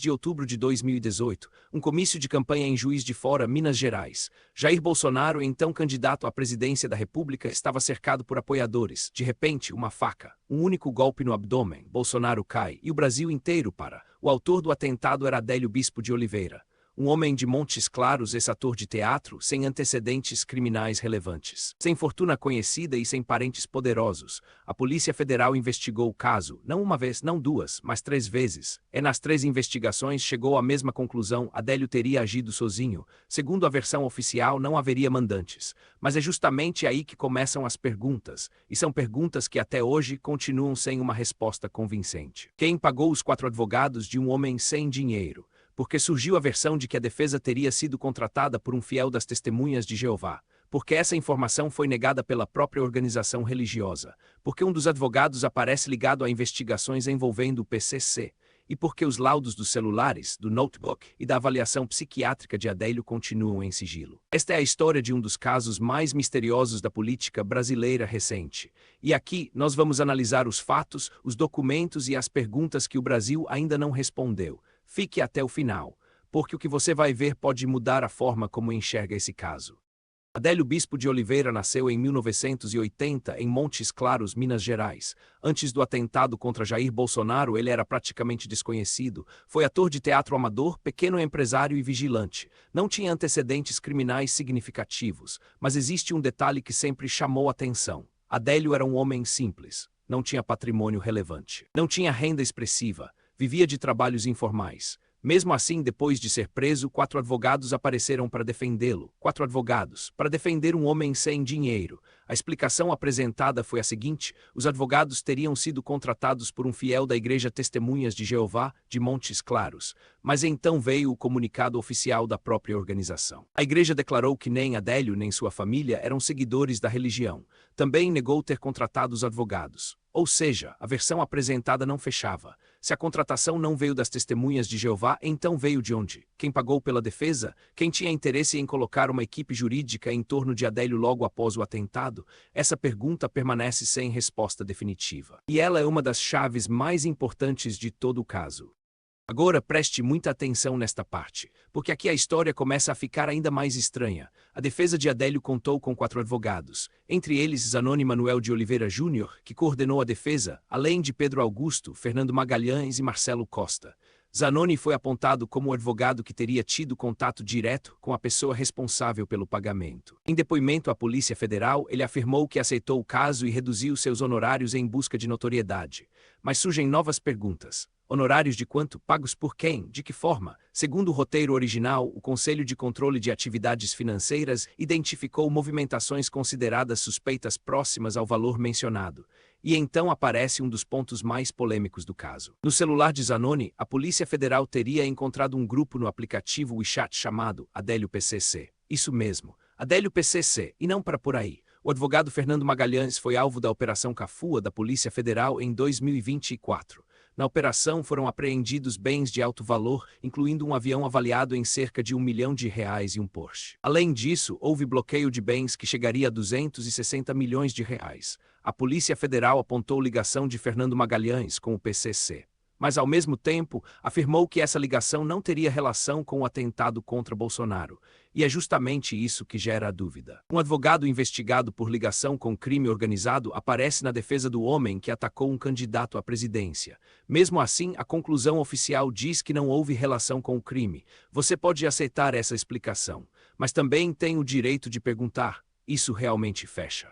de outubro de 2018, um comício de campanha em Juiz de Fora, Minas Gerais. Jair Bolsonaro, então candidato à presidência da República, estava cercado por apoiadores. De repente, uma faca, um único golpe no abdômen, Bolsonaro cai, e o Brasil inteiro para. O autor do atentado era Adélio Bispo de Oliveira, um homem de Montes Claros, ex-ator de teatro, sem antecedentes criminais relevantes. Sem fortuna conhecida e sem parentes poderosos, a Polícia Federal investigou o caso, não uma vez, não duas, mas 3 vezes. E nas 3 investigações chegou à mesma conclusão: Adélio teria agido sozinho. Segundo a versão oficial, não haveria mandantes. Mas é justamente aí que começam as perguntas, e são perguntas que até hoje continuam sem uma resposta convincente. Quem pagou os 4 advogados de um homem sem dinheiro? Porque surgiu a versão de que a defesa teria sido contratada por um fiel das Testemunhas de Jeová, porque essa informação foi negada pela própria organização religiosa, porque um dos advogados aparece ligado a investigações envolvendo o PCC, e porque os laudos dos celulares, do notebook e da avaliação psiquiátrica de Adélio continuam em sigilo. Esta é a história de um dos casos mais misteriosos da política brasileira recente. E aqui nós vamos analisar os fatos, os documentos e as perguntas que o Brasil ainda não respondeu. Fique até o final, porque o que você vai ver pode mudar a forma como enxerga esse caso. Adélio Bispo de Oliveira nasceu em 1980 em Montes Claros, Minas Gerais. Antes do atentado contra Jair Bolsonaro, ele era praticamente desconhecido. Foi ator de teatro amador, pequeno empresário e vigilante. Não tinha antecedentes criminais significativos, mas existe um detalhe que sempre chamou atenção. Adélio era um homem simples, não tinha patrimônio relevante, não tinha renda expressiva. Vivia de trabalhos informais. Mesmo assim, depois de ser preso, 4 advogados apareceram para defendê-lo. 4 advogados, para defender um homem sem dinheiro. A explicação apresentada foi a seguinte: os advogados teriam sido contratados por um fiel da Igreja Testemunhas de Jeová, de Montes Claros. Mas então veio o comunicado oficial da própria organização. A igreja declarou que nem Adélio nem sua família eram seguidores da religião. Também negou ter contratado os advogados. Ou seja, a versão apresentada não fechava. Se a contratação não veio das Testemunhas de Jeová, então veio de onde? Quem pagou pela defesa? Quem tinha interesse em colocar uma equipe jurídica em torno de Adélio logo após o atentado? Essa pergunta permanece sem resposta definitiva. E ela é uma das chaves mais importantes de todo o caso. Agora preste muita atenção nesta parte, porque aqui a história começa a ficar ainda mais estranha. A defesa de Adélio contou com 4 advogados, entre eles Zanoni Manuel de Oliveira Júnior, que coordenou a defesa, além de Pedro Augusto, Fernando Magalhães e Marcelo Costa. Zanoni foi apontado como o advogado que teria tido contato direto com a pessoa responsável pelo pagamento. Em depoimento à Polícia Federal, ele afirmou que aceitou o caso e reduziu seus honorários em busca de notoriedade. Mas surgem novas perguntas. Honorários de quanto? Pagos por quem? De que forma? Segundo o roteiro original, o Conselho de Controle de Atividades Financeiras identificou movimentações consideradas suspeitas próximas ao valor mencionado. E então aparece um dos pontos mais polêmicos do caso. No celular de Zanoni, a Polícia Federal teria encontrado um grupo no aplicativo WeChat chamado Adélio PCC. Isso mesmo, Adélio PCC, e não para por aí. O advogado Fernando Magalhães foi alvo da Operação Cafua da Polícia Federal em 2024. Na operação foram apreendidos bens de alto valor, incluindo um avião avaliado em cerca de R$1 milhão e um Porsche. Além disso, houve bloqueio de bens que chegaria a R$260 milhões. A Polícia Federal apontou ligação de Fernando Magalhães com o PCC. Mas, ao mesmo tempo, afirmou que essa ligação não teria relação com o atentado contra Bolsonaro. E é justamente isso que gera a dúvida. Um advogado investigado por ligação com crime organizado aparece na defesa do homem que atacou um candidato à presidência. Mesmo assim, a conclusão oficial diz que não houve relação com o crime. Você pode aceitar essa explicação, mas também tem o direito de perguntar: isso realmente fecha?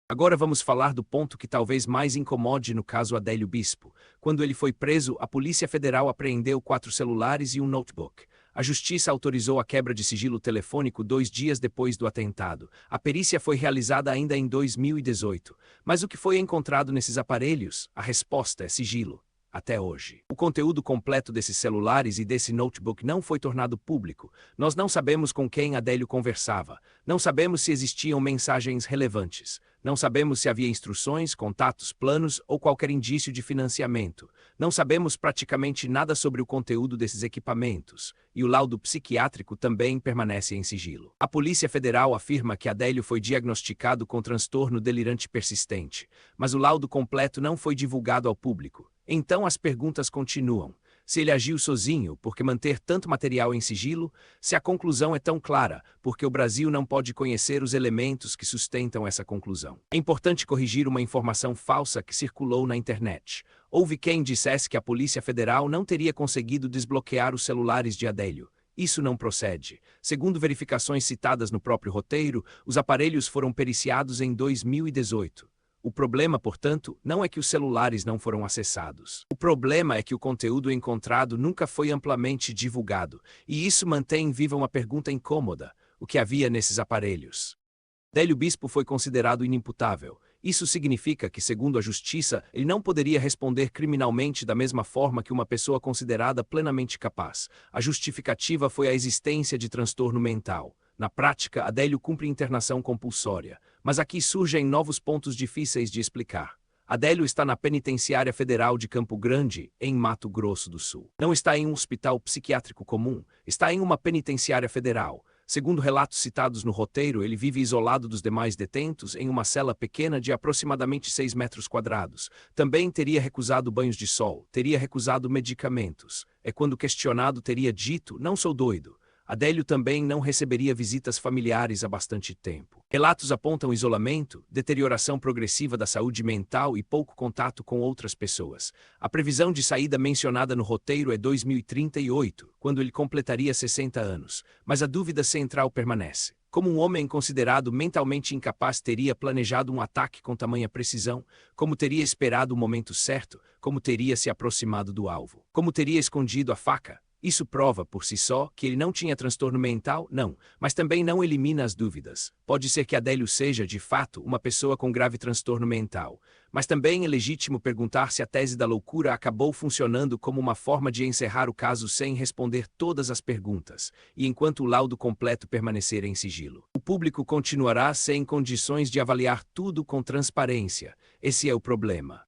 Agora vamos falar do ponto que talvez mais incomode no caso Adélio Bispo. Quando ele foi preso, a Polícia Federal apreendeu 4 celulares e um notebook. A Justiça autorizou a quebra de sigilo telefônico 2 dias depois do atentado. A perícia foi realizada ainda em 2018. Mas o que foi encontrado nesses aparelhos? A resposta é sigilo. Até hoje. O conteúdo completo desses celulares e desse notebook não foi tornado público. Nós não sabemos com quem Adélio conversava. Não sabemos se existiam mensagens relevantes. Não sabemos se havia instruções, contatos, planos ou qualquer indício de financiamento. Não sabemos praticamente nada sobre o conteúdo desses equipamentos. E o laudo psiquiátrico também permanece em sigilo. A Polícia Federal afirma que Adélio foi diagnosticado com transtorno delirante persistente. Mas o laudo completo não foi divulgado ao público. Então as perguntas continuam. Se ele agiu sozinho, por que manter tanto material em sigilo? Se a conclusão é tão clara, porque o Brasil não pode conhecer os elementos que sustentam essa conclusão. É importante corrigir uma informação falsa que circulou na internet. Houve quem dissesse que a Polícia Federal não teria conseguido desbloquear os celulares de Adélio. Isso não procede. Segundo verificações citadas no próprio roteiro, os aparelhos foram periciados em 2018. O problema, portanto, não é que os celulares não foram acessados. O problema é que o conteúdo encontrado nunca foi amplamente divulgado, e isso mantém viva uma pergunta incômoda: o que havia nesses aparelhos? Adélio Bispo foi considerado inimputável. Isso significa que, segundo a Justiça, ele não poderia responder criminalmente da mesma forma que uma pessoa considerada plenamente capaz. A justificativa foi a existência de transtorno mental. Na prática, Adélio cumpre internação compulsória. Mas aqui surgem novos pontos difíceis de explicar. Adélio está na Penitenciária Federal de Campo Grande, em Mato Grosso do Sul. Não está em um hospital psiquiátrico comum, está em uma penitenciária federal. Segundo relatos citados no roteiro, ele vive isolado dos demais detentos em uma cela pequena de aproximadamente 6 metros quadrados. Também teria recusado banhos de sol, teria recusado medicamentos. Quando questionado, teria dito: "Não sou doido". Adélio também não receberia visitas familiares há bastante tempo. Relatos apontam isolamento, deterioração progressiva da saúde mental e pouco contato com outras pessoas. A previsão de saída mencionada no roteiro é 2038, quando ele completaria 60 anos. Mas a dúvida central permanece. Como um homem considerado mentalmente incapaz teria planejado um ataque com tamanha precisão? Como teria esperado o momento certo? Como teria se aproximado do alvo? Como teria escondido a faca? Isso prova por si só que ele não tinha transtorno mental? Não, mas também não elimina as dúvidas. Pode ser que Adélio seja, de fato, uma pessoa com grave transtorno mental. Mas também é legítimo perguntar se a tese da loucura acabou funcionando como uma forma de encerrar o caso sem responder todas as perguntas, e enquanto o laudo completo permanecer em sigilo. O público continuará sem condições de avaliar tudo com transparência. Esse é o problema.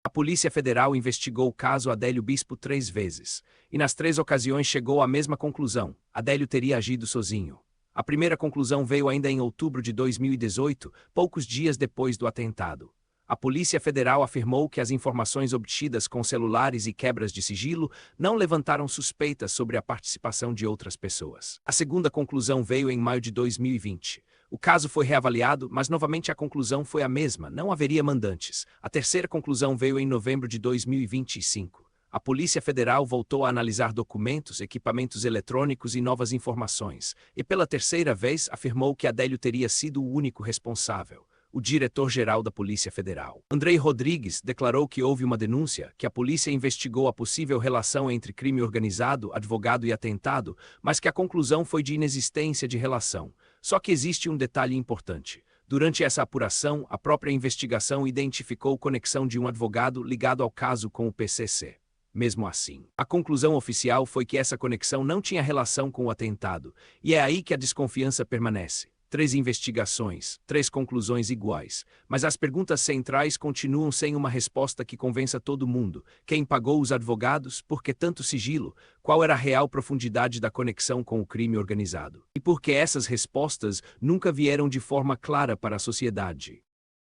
A Polícia Federal investigou o caso Adélio Bispo 3 vezes, e nas 3 ocasiões chegou à mesma conclusão: Adélio teria agido sozinho. A primeira conclusão veio ainda em outubro de 2018, poucos dias depois do atentado. A Polícia Federal afirmou que as informações obtidas com celulares e quebras de sigilo não levantaram suspeitas sobre a participação de outras pessoas. A segunda conclusão veio em maio de 2020. O caso foi reavaliado, mas novamente a conclusão foi a mesma: não haveria mandantes. A terceira conclusão veio em novembro de 2025. A Polícia Federal voltou a analisar documentos, equipamentos eletrônicos e novas informações, e pela terceira vez afirmou que Adélio teria sido o único responsável. O diretor-geral da Polícia Federal, Andrei Rodrigues, declarou que houve uma denúncia, que a polícia investigou a possível relação entre crime organizado, advogado e atentado, mas que a conclusão foi de inexistência de relação. Só que existe um detalhe importante. Durante essa apuração, a própria investigação identificou conexão de um advogado ligado ao caso com o PCC. Mesmo assim, a conclusão oficial foi que essa conexão não tinha relação com o atentado, e é aí que a desconfiança permanece. 3 investigações, 3 conclusões iguais, mas as perguntas centrais continuam sem uma resposta que convença todo mundo. Quem pagou os advogados? Por que tanto sigilo? Qual era a real profundidade da conexão com o crime organizado? E por que essas respostas nunca vieram de forma clara para a sociedade?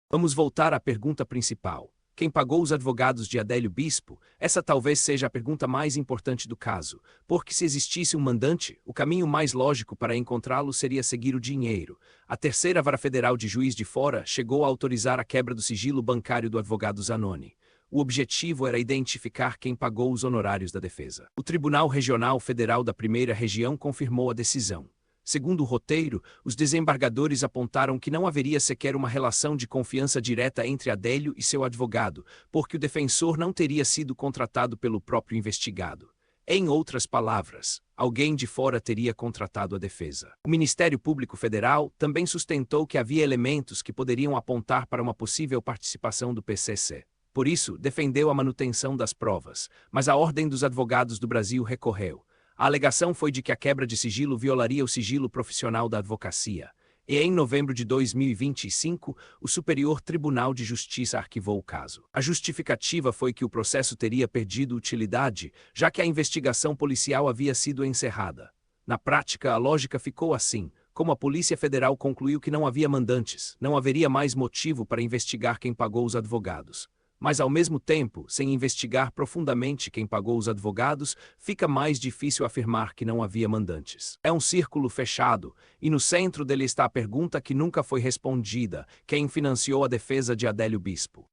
Vamos voltar à pergunta principal. Quem pagou os advogados de Adélio Bispo? Essa talvez seja a pergunta mais importante do caso, porque se existisse um mandante, o caminho mais lógico para encontrá-lo seria seguir o dinheiro. A terceira vara federal de Juiz de Fora chegou a autorizar a quebra do sigilo bancário do advogado Zanoni. O objetivo era identificar quem pagou os honorários da defesa. O Tribunal Regional Federal da Primeira Região confirmou a decisão. Segundo o roteiro, os desembargadores apontaram que não haveria sequer uma relação de confiança direta entre Adélio e seu advogado, porque o defensor não teria sido contratado pelo próprio investigado. Em outras palavras, alguém de fora teria contratado a defesa. O Ministério Público Federal também sustentou que havia elementos que poderiam apontar para uma possível participação do PCC. Por isso, defendeu a manutenção das provas, mas a Ordem dos Advogados do Brasil recorreu. A alegação foi de que a quebra de sigilo violaria o sigilo profissional da advocacia. E em novembro de 2025, o Superior Tribunal de Justiça arquivou o caso. A justificativa foi que o processo teria perdido utilidade, já que a investigação policial havia sido encerrada. Na prática, a lógica ficou assim: como a Polícia Federal concluiu que não havia mandantes, não haveria mais motivo para investigar quem pagou os advogados. Mas, ao mesmo tempo, sem investigar profundamente quem pagou os advogados, fica mais difícil afirmar que não havia mandantes. É um círculo fechado, e no centro dele está a pergunta que nunca foi respondida: quem financiou a defesa de Adélio Bispo?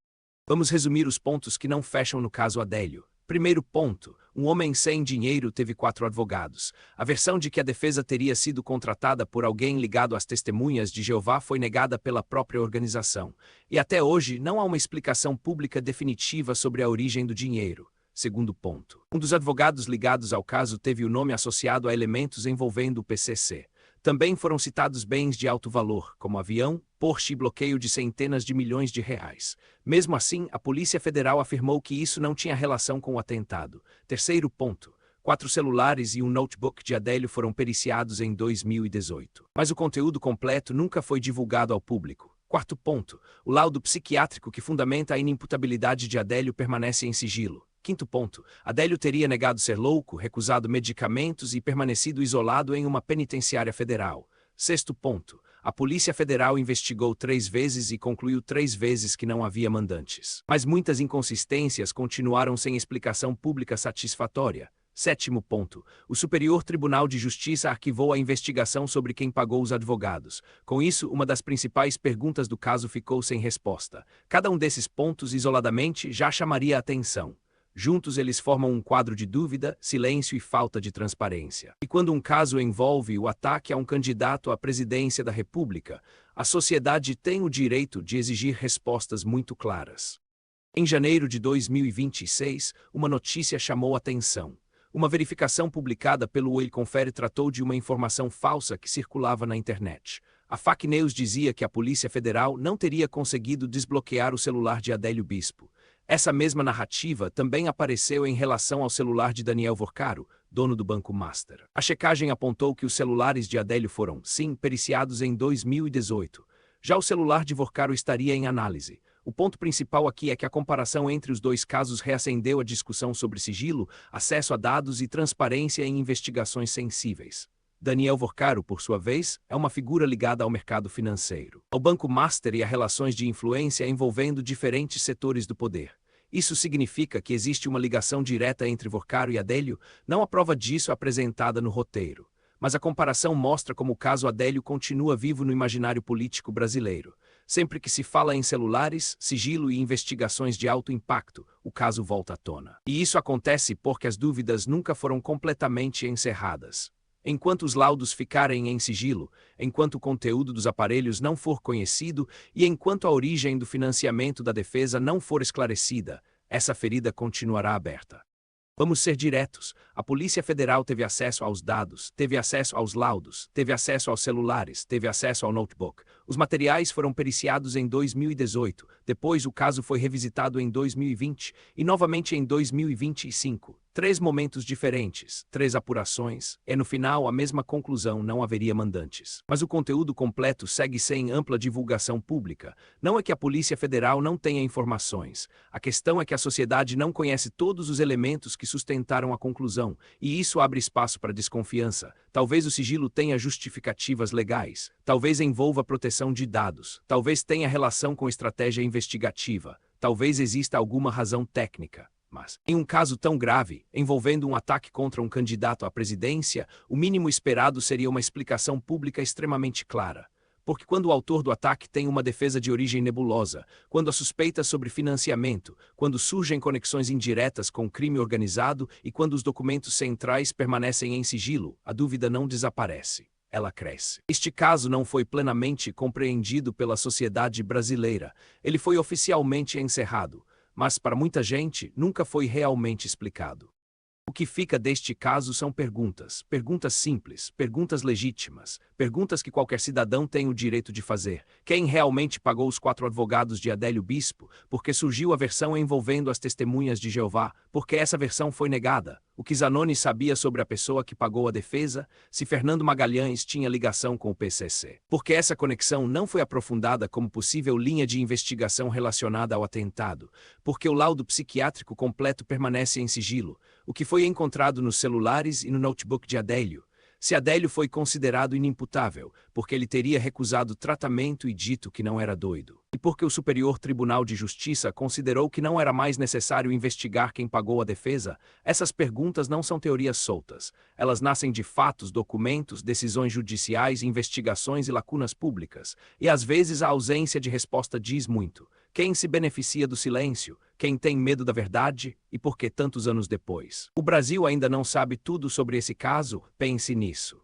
Vamos resumir os pontos que não fecham no caso Adélio. Primeiro ponto: um homem sem dinheiro teve 4 advogados. A versão de que a defesa teria sido contratada por alguém ligado às Testemunhas de Jeová foi negada pela própria organização. E até hoje não há uma explicação pública definitiva sobre a origem do dinheiro. Segundo ponto: um dos advogados ligados ao caso teve o nome associado a elementos envolvendo o PCC. Também foram citados bens de alto valor, como avião, Porsche e bloqueio de centenas de milhões de reais. Mesmo assim, a Polícia Federal afirmou que isso não tinha relação com o atentado. Terceiro ponto: 4 celulares e um notebook de Adélio foram periciados em 2018. Mas o conteúdo completo nunca foi divulgado ao público. Quarto ponto: o laudo psiquiátrico que fundamenta a inimputabilidade de Adélio permanece em sigilo. Quinto ponto: Adélio teria negado ser louco, recusado medicamentos e permanecido isolado em uma penitenciária federal. Sexto ponto: a Polícia Federal investigou 3 vezes e concluiu 3 vezes que não havia mandantes. Mas muitas inconsistências continuaram sem explicação pública satisfatória. Sétimo ponto: o Superior Tribunal de Justiça arquivou a investigação sobre quem pagou os advogados. Com isso, uma das principais perguntas do caso ficou sem resposta. Cada um desses pontos, isoladamente, já chamaria a atenção. Juntos eles formam um quadro de dúvida, silêncio e falta de transparência. E quando um caso envolve o ataque a um candidato à presidência da República, a sociedade tem o direito de exigir respostas muito claras. Em janeiro de 2026, uma notícia chamou atenção. Uma verificação publicada pelo Oil Confere tratou de uma informação falsa que circulava na internet. A Fake News dizia que a Polícia Federal não teria conseguido desbloquear o celular de Adélio Bispo. Essa mesma narrativa também apareceu em relação ao celular de Daniel Vorcaro, dono do Banco Master. A checagem apontou que os celulares de Adélio foram, sim, periciados em 2018. Já o celular de Vorcaro estaria em análise. O ponto principal aqui é que a comparação entre os dois casos reacendeu a discussão sobre sigilo, acesso a dados e transparência em investigações sensíveis. Daniel Vorcaro, por sua vez, é uma figura ligada ao mercado financeiro, ao Banco Master e a relações de influência envolvendo diferentes setores do poder. Isso significa que existe uma ligação direta entre Vorcaro e Adélio, não a prova disso apresentada no roteiro. Mas a comparação mostra como o caso Adélio continua vivo no imaginário político brasileiro. Sempre que se fala em celulares, sigilo e investigações de alto impacto, o caso volta à tona. E isso acontece porque as dúvidas nunca foram completamente encerradas. Enquanto os laudos ficarem em sigilo, enquanto o conteúdo dos aparelhos não for conhecido e enquanto a origem do financiamento da defesa não for esclarecida, essa ferida continuará aberta. Vamos ser diretos: a Polícia Federal teve acesso aos dados, teve acesso aos laudos, teve acesso aos celulares, teve acesso ao notebook. Os materiais foram periciados em 2018, depois o caso foi revisitado em 2020 e novamente em 2025. 3 momentos diferentes, 3 apurações, e no final a mesma conclusão: não haveria mandantes. Mas o conteúdo completo segue sem ampla divulgação pública. Não é que a Polícia Federal não tenha informações. A questão é que a sociedade não conhece todos os elementos que sustentaram a conclusão, e isso abre espaço para desconfiança. Talvez o sigilo tenha justificativas legais, talvez envolva proteção de dados, talvez tenha relação com estratégia investigativa, talvez exista alguma razão técnica. Mas, em um caso tão grave, envolvendo um ataque contra um candidato à presidência, o mínimo esperado seria uma explicação pública extremamente clara. Porque quando o autor do ataque tem uma defesa de origem nebulosa, quando há suspeitas sobre financiamento, quando surgem conexões indiretas com o crime organizado e quando os documentos centrais permanecem em sigilo, a dúvida não desaparece. Ela cresce. Este caso não foi plenamente compreendido pela sociedade brasileira. Ele foi oficialmente encerrado, mas para muita gente nunca foi realmente explicado. O que fica deste caso são perguntas simples, perguntas legítimas, perguntas que qualquer cidadão tem o direito de fazer. Quem realmente pagou os 4 advogados de Adélio Bispo? Porque surgiu a versão envolvendo as Testemunhas de Jeová? Porque essa versão foi negada? O que Zanoni sabia sobre a pessoa que pagou a defesa? Se Fernando Magalhães tinha ligação com o PCC? Porque essa conexão não foi aprofundada como possível linha de investigação relacionada ao atentado? Porque o laudo psiquiátrico completo permanece em sigilo? O que foi encontrado nos celulares e no notebook de Adélio? se Adélio foi considerado inimputável, porque ele teria recusado tratamento e dito que não era doido, e porque o Superior Tribunal de Justiça considerou que não era mais necessário investigar quem pagou a defesa. Essas perguntas não são teorias soltas. Elas nascem de fatos, documentos, decisões judiciais, investigações e lacunas públicas. E às vezes a ausência de resposta diz muito. Quem se beneficia do silêncio? Quem tem medo da verdade? E por que tantos anos depois? O Brasil ainda não sabe tudo sobre esse caso? Pense nisso.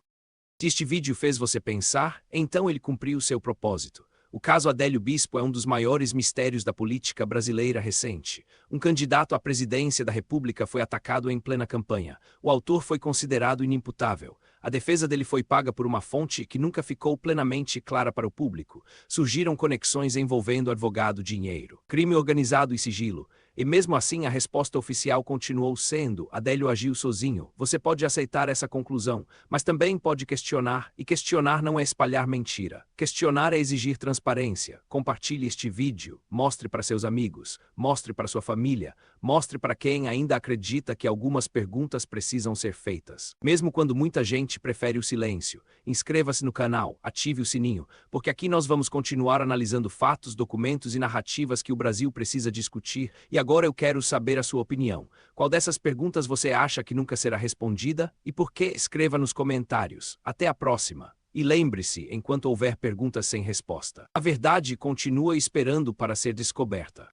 Se este vídeo fez você pensar, então ele cumpriu seu propósito. O caso Adélio Bispo é um dos maiores mistérios da política brasileira recente. Um candidato à presidência da República foi atacado em plena campanha. O autor foi considerado inimputável. A defesa dele foi paga por uma fonte que nunca ficou plenamente clara para o público. Surgiram conexões envolvendo advogado, dinheiro, crime organizado e sigilo. E mesmo assim a resposta oficial continuou sendo: Adélio agiu sozinho. Você pode aceitar essa conclusão, mas também pode questionar, e questionar não é espalhar mentira. Questionar é exigir transparência. Compartilhe este vídeo, mostre para seus amigos, mostre para sua família, mostre para quem ainda acredita que algumas perguntas precisam ser feitas. Mesmo quando muita gente prefere o silêncio. Inscreva-se no canal, ative o sininho, porque aqui nós vamos continuar analisando fatos, documentos e narrativas que o Brasil precisa discutir. E agora eu quero saber a sua opinião. Qual dessas perguntas você acha que nunca será respondida? E por que? Escreva nos comentários. Até a próxima. E lembre-se, enquanto houver perguntas sem resposta, a verdade continua esperando para ser descoberta.